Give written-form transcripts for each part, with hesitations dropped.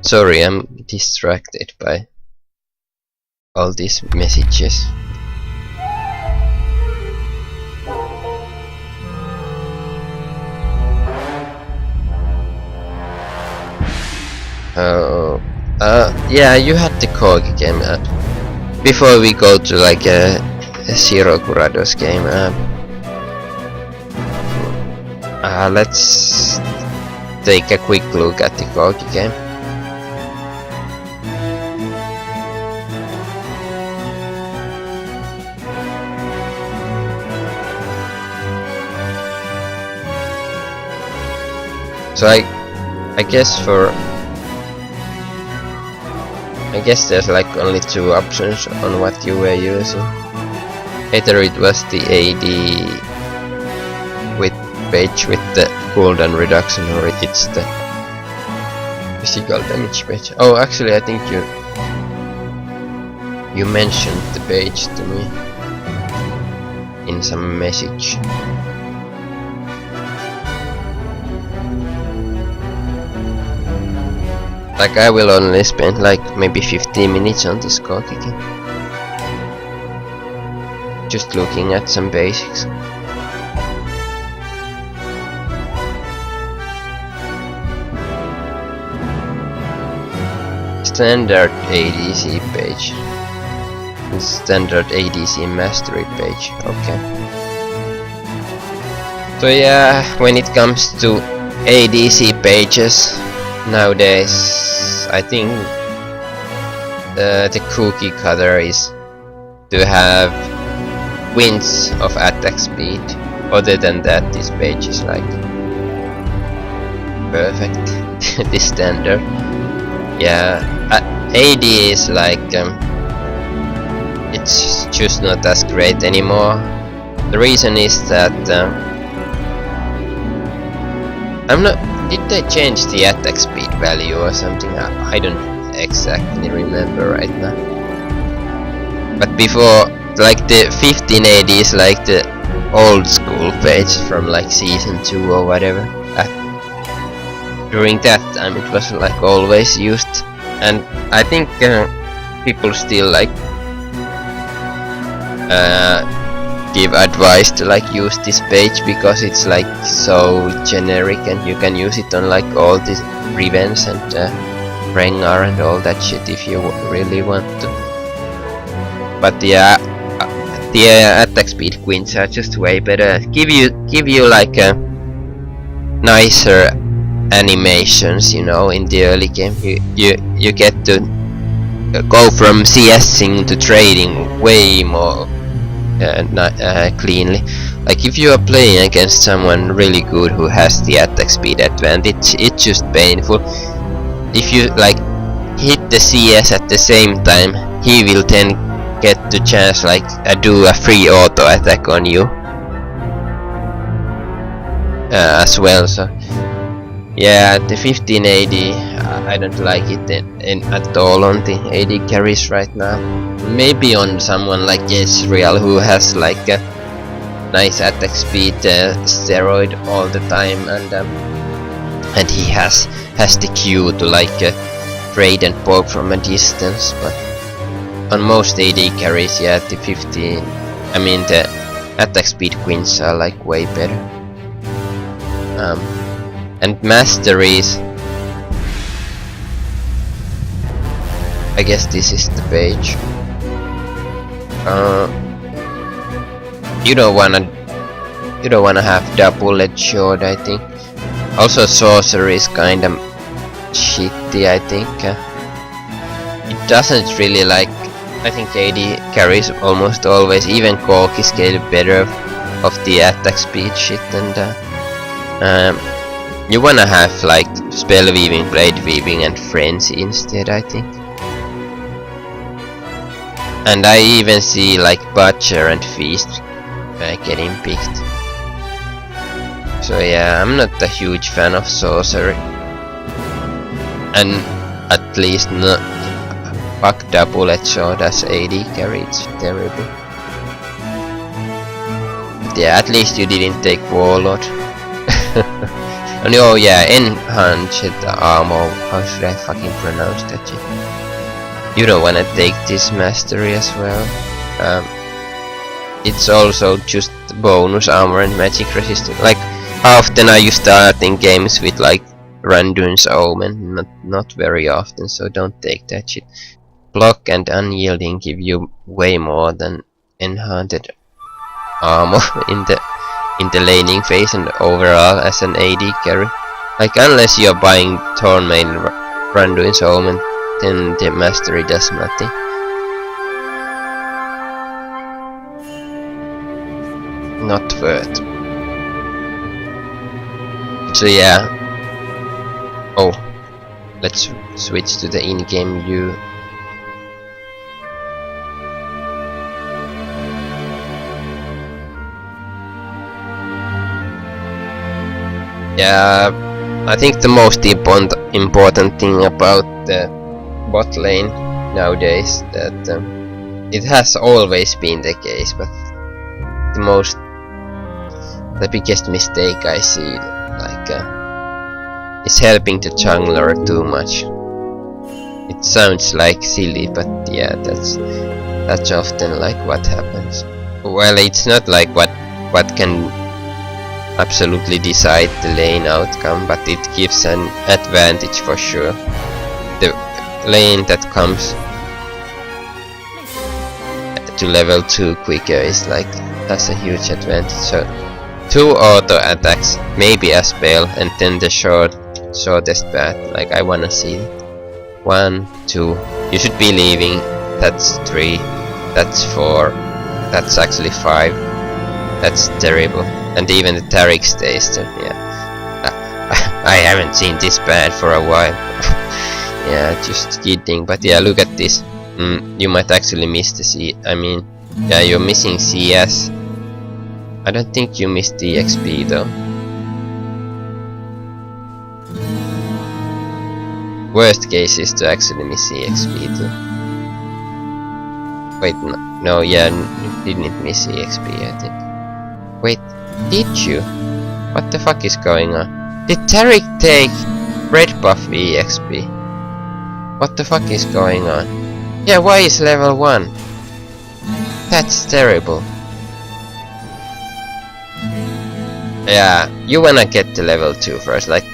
Sorry, I'm distracted by all these messages. Yeah, you had the Corki game. Before we go to like a Zero Curados game, let's take a quick look at the Corki game. So I guess there's like only two options on what you were using. Either it was the AD with page with the cooldown reduction, or it's the physical damage page. Oh, actually I think you mentioned the page to me in some message. Like I will only spend like maybe 15 minutes on this Corki game. Just looking at some basics. Standard ADC page. Standard ADC mastery page. Okay. So yeah, when it comes to ADC pages nowadays, I think the cookie cutter is to have wins of attack speed. Other than that, this page is like perfect. The standard. Yeah, AD is like it's just not as great anymore. The reason is that I'm not. Did they change the attack speed value or something? I don't exactly remember right now. But before, like the 15 AD is like the old school page from like season 2 or whatever. During that time it was like always used, and I think people still like give advice to like use this page because it's like so generic and you can use it on like all these revenge and Rengar and all that shit if you really want to. But yeah, the attack speed queens are just way better. Give you like a nicer animations, you know, in the early game. You get to go from CSing to trading way more cleanly. Like if you are playing against someone really good who has the attack speed advantage, it's just painful. If you like hit the CS at the same time, he will then get the chance like do a free auto attack on you as well. So yeah, the 15 AD I don't like it at all on the AD carries right now. Maybe on someone like Ezreal who has like a nice attack speed steroid all the time, and he has the Q to like trade and poke from a distance. But on most AD carries, yeah, the 15, I mean the attack speed queens are like way better. And masteries, I guess this is the page. You don't wanna have double-edged sword, I think. Also sorcery is kinda shitty, I think. It doesn't really like. I think AD carries almost always, even Corki scale better of the attack speed shit, and you wanna have like spell weaving, blade weaving, and frenzy instead, I think. And I even see like Butcher and Feast getting picked. So yeah, I'm not a huge fan of sorcery, and at least not fuck double-edged sword as AD carry. It's terrible. But yeah, at least you didn't take Warlord. And oh yeah, enhanced armor. How should I fucking pronounce that shit? You don't wanna take this mastery as well. It's also just bonus armor and magic resistance. Like, how often are you starting games with like Randuin's Omen? Not very often, so don't take that shit. Block and unyielding give you way more than enhanced armor in the laning phase and overall as an AD carry. Like, unless you're buying Thornmail Randuin's Omen, then the mastery does nothing. Not worth. So yeah. Oh, let's switch to the in-game view. Yeah, I think the most important thing about the bot lane nowadays that it has always been the case, but the biggest mistake I see like is helping the jungler too much. It sounds like silly, but yeah, that's often like what happens. Well, it's not like what can absolutely decide the lane outcome, but it gives an advantage for sure. The lane that comes to level 2 quicker is like has a huge advantage. So 2 auto attacks, maybe a spell, and then the shortest path. Like, I wanna see it. 1, 2. You should be leaving. That's 3. That's 4. That's actually 5. That's terrible. And even the Taric stays there. Yeah. I haven't seen this bad for a while. Yeah, just kidding. But yeah, look at this. You might actually miss the C. I mean, yeah, you're missing CS. I don't think you missed the XP though. Worst case is to actually miss the XP too. Wait, no, yeah, you didn't miss the XP, I think. Wait, did you? What the fuck is going on? Did Taric take red buff EXP? What the fuck is going on? Yeah, why is level 1? That's terrible. Yeah, you wanna get to level 2 first. Like,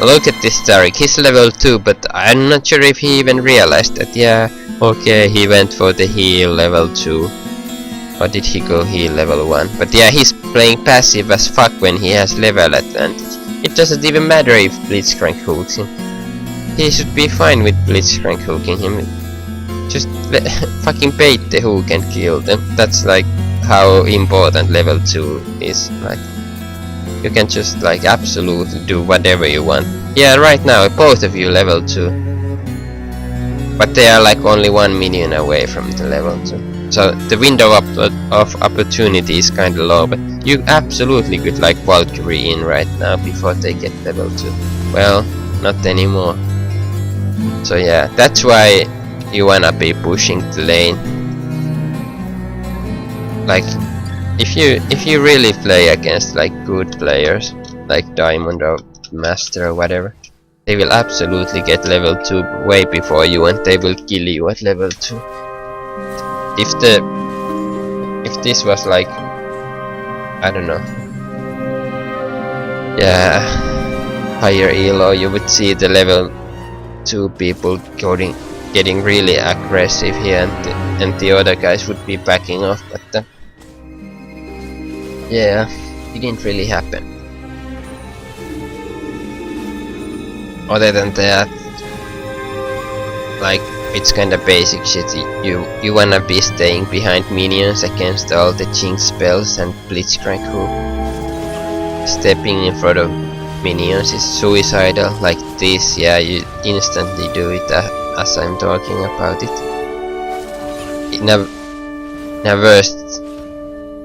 look at this Taric, he's level 2, but I'm not sure if he even realized that. Yeah, okay, he went for the heal level 2. Or did he go heal level 1? But yeah, he's playing passive as fuck when he has level advantage. It doesn't even matter if Blitzcrank hooks him. He should be fine with Blitzcrank hooking him. Just fucking bait the hook and kill them. That's like how important level 2 is. Like, you can just like absolutely do whatever you want. Yeah, right now both of you level 2. But they are like only 1 minion away from the level 2. So the window of opportunity is kinda low, but you absolutely could like Valkyrie in right now before they get level 2. Well, not anymore. So yeah, that's why you wanna be pushing the lane. Like, if you really play against like good players, like Diamond or Master or whatever, they will absolutely get level 2 way before you, and they will kill you at level 2. If this was like, I don't know, yeah, higher elo, you would see the level 2 people getting really aggressive here, and the other guys would be backing off, but yeah, it didn't really happen. Other than that, like, it's kinda basic shit. You wanna be staying behind minions against all the Jinx spells and Blitzcrank hook. Stepping in front of minions is suicidal, like this. Yeah, you instantly do it as I'm talking about it.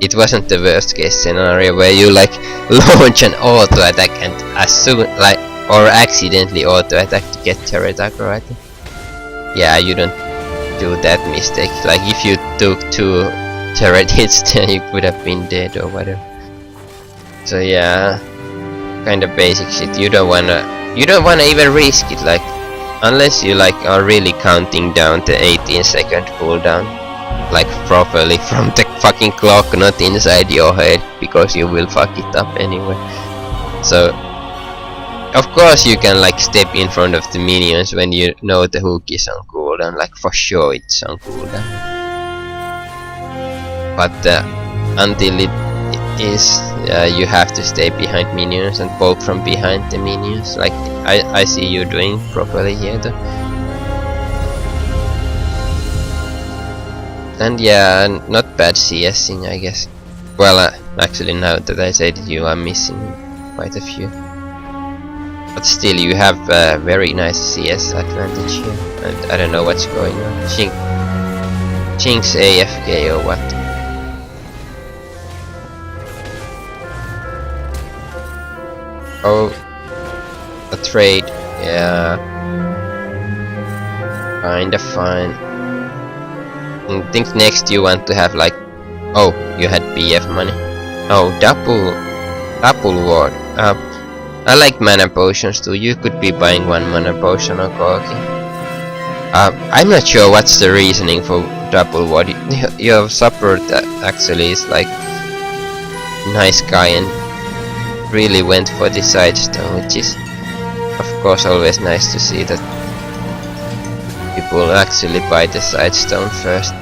It wasn't the worst case scenario where you like launch an auto attack and as soon like, or accidentally auto attack to get turret aggro, I think. Yeah, you don't do that mistake. Like, if you took 2 turret hits, then you would have been dead or whatever. So yeah, kind of basic shit. You don't wanna even risk it, like, unless you like are really counting down the 18-second cooldown, like properly from the fucking clock, not inside your head, because you will fuck it up anyway. So of course you can like step in front of the minions when you know the hook is on cooldown, like for sure it's on cooldown. But until it is, you have to stay behind minions and poke from behind the minions, like I see you doing properly here though. And yeah, not bad CSing, I guess. Well, actually now that I said you are missing quite a few. But still, you have a very nice CS advantage here. And I don't know what's going on. Jinx AFK or what? Oh, a trade. Yeah. Kinda fine. I think next you want to have like... Oh, you had BF money. Oh, double ward. I like mana potions too. You could be buying one mana potion on Corki. I'm not sure what's the reasoning for double ward. Your support actually is like nice guy and really went for the side stone, which is of course always nice to see that people actually buy the side stone first.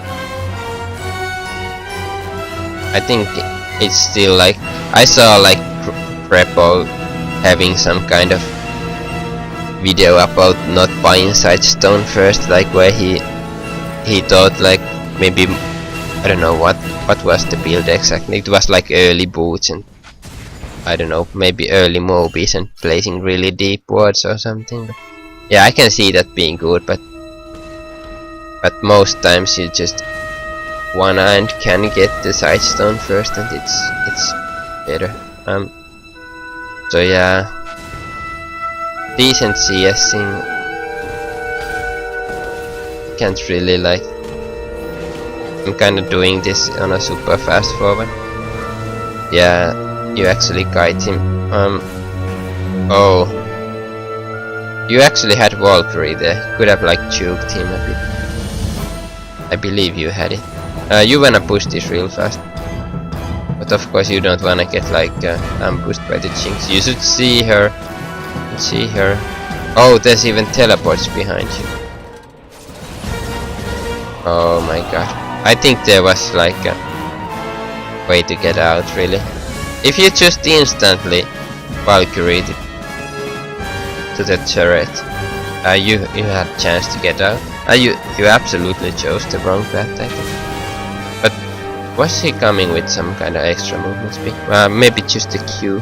I think it's still like, I saw like Prepo having some kind of video about not buying side stone first, like where he thought like maybe, I don't know what was the build exactly. It was like early boots and I don't know, maybe early mobies and placing really deep wards or something. But yeah, I can see that being good, but most times you just wanna and can get the side stone first, and it's better. So yeah, decent CSing. Can't really like. I'm kinda doing this on a super fast forward. Yeah, you actually kite him. Oh, you actually had Valkyrie there. Could have like juked him a bit. I believe you had it. You wanna push this real fast, but of course you don't wanna get like ambushed by the Jinx. You should see her. See her. Oh, there's even teleports behind you. Oh my god. I think there was like a way to get out, really. If you just instantly Valkyrie to the turret, you had a chance to get out. You absolutely chose the wrong path, I think. But was he coming with some kind of extra movement speed? Maybe just a Q.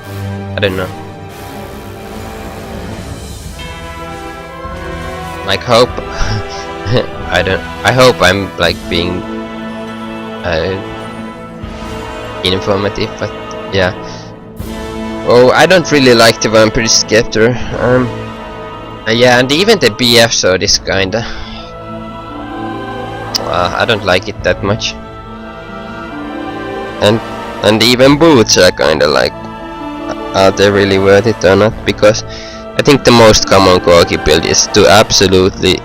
I don't know. Like hope. I hope I'm like being informative, but yeah. Oh, I don't really like the Vampire Scepter. Yeah, and even the BF sword is kinda. I don't like it that much. And even boots are kinda like, are they really worth it or not? Because I think the most common Corki build is to absolutely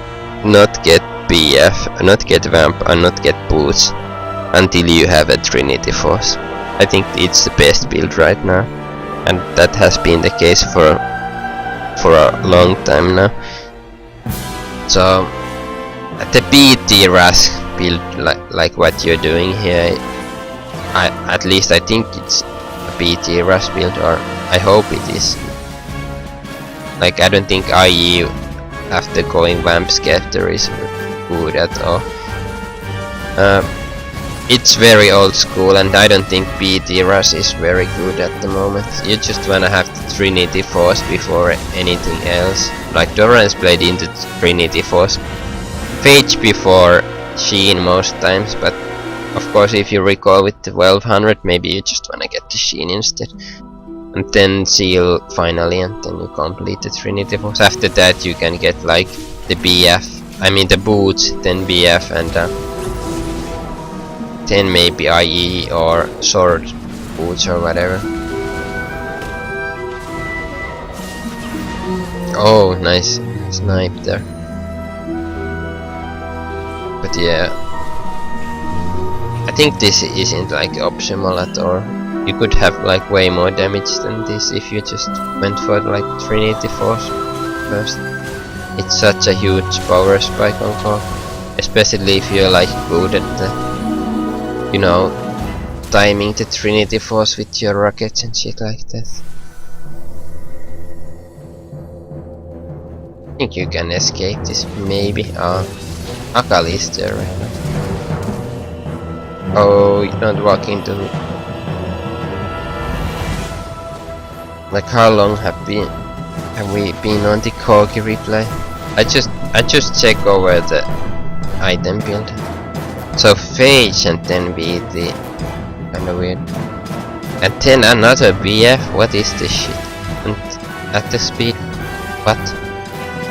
not get BF, not get Vamp, and not get boots until you have a Trinity Force. I think it's the best build right now, and that has been the case for a long time now. So the BT Rush build, like what you're doing here, at least I think it's a BT Rush build, or I hope it is. Like I don't think IE after going Vamp Scepter is good at all. It's very old school, and I don't think BT Rush is very good at the moment. You just wanna have the Trinity Force before anything else. Like Doran's played into Trinity Force. Phage before Sheen most times, but of course if you recall with the 1200, maybe you just wanna get the Sheen instead. And then Seal finally, and then you complete the Trinity Force. After that you can get like the BF, I mean the boots, then BF, and then maybe IE or sword boots or whatever. Oh, nice snipe there. But yeah, I think this isn't like optimal at all. You could have like way more damage than this if you just went for like Trinity Force first. It's such a huge power spike on Corki, especially if you're like good at the, you know, timing the Trinity Force with your rockets and shit like that. I think you can escape this maybe. Akali is there right now. Oh, you don't walk into me. Like how long have we been on the Corki replay? I just check over the item build. So Phage and then BT, kinda weird. And then another BF, what is this shit? And at the speed, what?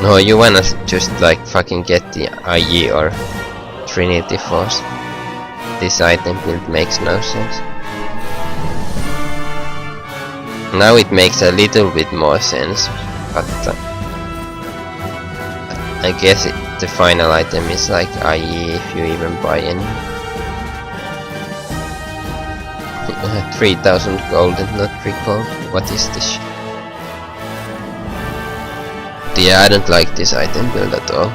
No, you wanna just like fucking get the IE or Trinity Force. This item build makes no sense. Now it makes a little bit more sense, but I guess the final item is like IE if you even buy any. 3000 gold and not 3 gold. What is this shit? Yeah, I don't like this item build at all.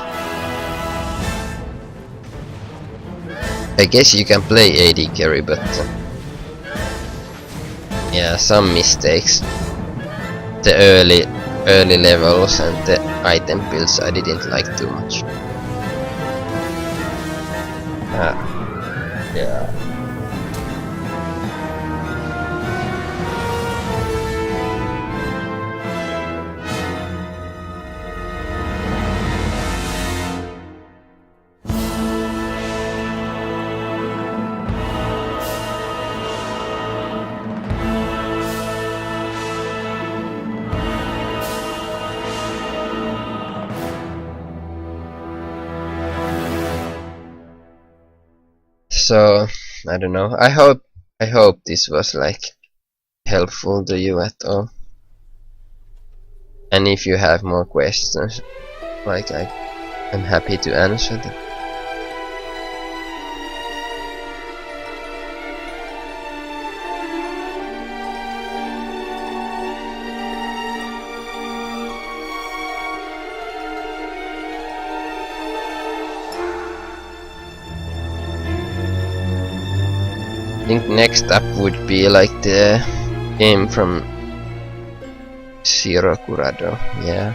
I guess you can play AD carry, but yeah, some mistakes. The early levels and the item builds I didn't like too much. Yeah. So I don't know. I hope this was like helpful to you at all. And if you have more questions, like I'm happy to answer them. I think next up would be like the game from Zero Kurado, yeah.